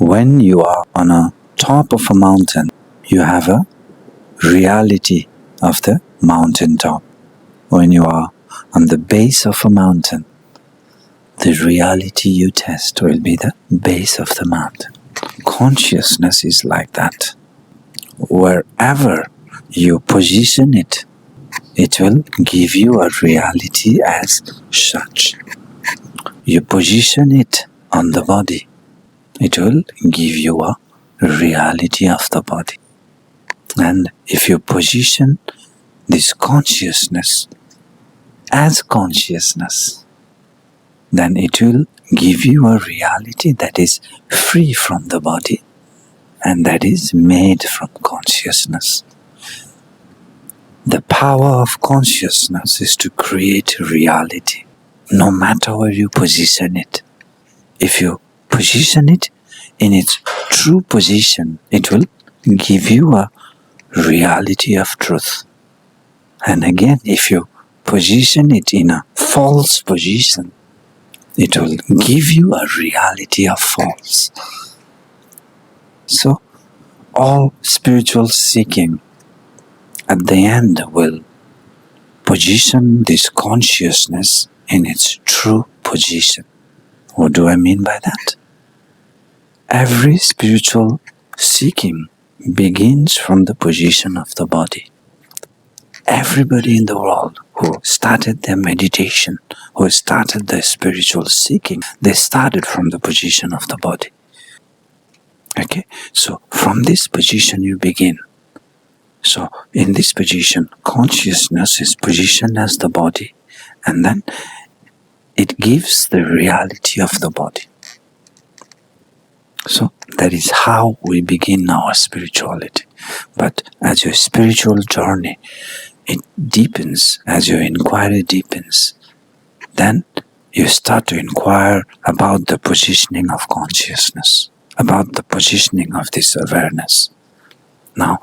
When you are on a top of a mountain, you have a reality of the mountain top. When you are on the base of a mountain, the reality you test will be the base of the mountain. Consciousness is like that. Wherever you position it, it will give you a reality as such. You position it on the body, it will give you a reality of the body. And if you position this consciousness as consciousness, then it will give you a reality that is free from the body and that is made from consciousness. The power of consciousness is to create reality, no matter where you position it. If you position it in its true position, it will give you a reality of truth. And again, if you position it in a false position, it will give you a reality of false. So, all spiritual seeking at the end will position this consciousness in its true position. What do I mean by that? Every spiritual seeking begins from the position of the body. Everybody in the world who started their meditation, who started their spiritual seeking, they started from the position of the body. Okay? So, from this position you begin. So, in this position, consciousness is positioned as the body, and then it gives the reality of the body. So, that is how we begin our spirituality. But as your spiritual journey, it deepens, as your inquiry deepens, then you start to inquire about the positioning of consciousness, about the positioning of this awareness. Now,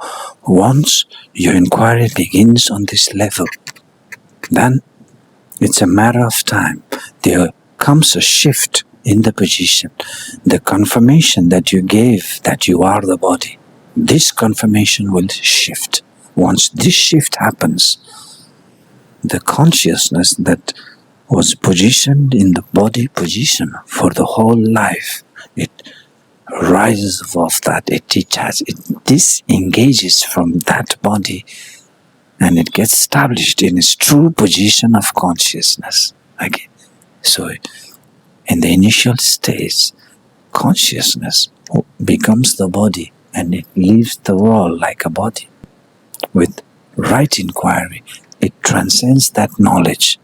once your inquiry begins on this level, then it's a matter of time. There comes a shift in the position. The confirmation that you gave that you are the body, this confirmation will shift. Once this shift happens, the consciousness that was positioned in the body position for the whole life, it rises above that, it disengages from that body and it gets established in its true position of consciousness. Okay? So, in the initial stage, consciousness becomes the body and it leaves the world like a body. With right inquiry, it transcends that knowledge.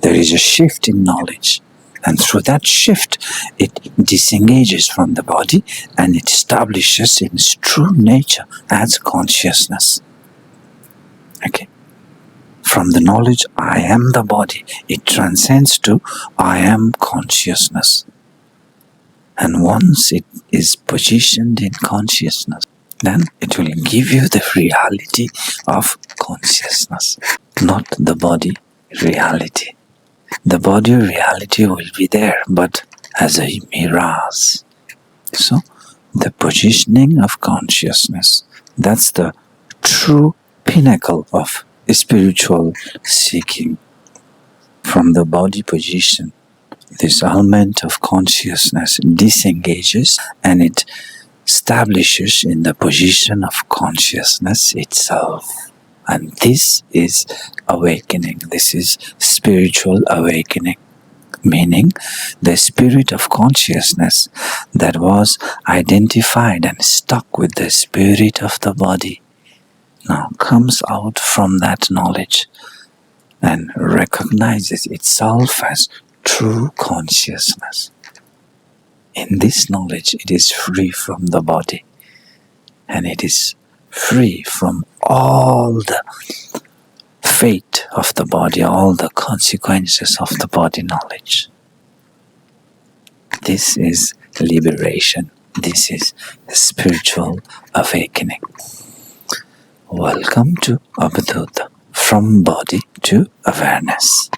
There is a shift in knowledge. And through that shift, it disengages from the body and it establishes in its true nature as consciousness. Okay? From the knowledge, I am the body, it transcends to I am consciousness. And once it is positioned in consciousness, then it will give you the reality of consciousness, not the body reality. The body reality will be there, but as a mirage. So, the positioning of consciousness, that's the true pinnacle of spiritual seeking. From the body position, this element of consciousness disengages and it establishes in the position of consciousness itself. And this is awakening. This is spiritual awakening. Meaning, the spirit of consciousness that was identified and stuck with the spirit of the body now comes out from that knowledge and recognizes itself as true consciousness. In this knowledge, it is free from the body and it is free from all the fate of the body, all the consequences of the body knowledge. This is liberation. This is spiritual awakening. Welcome to Avdhut, from body to awareness.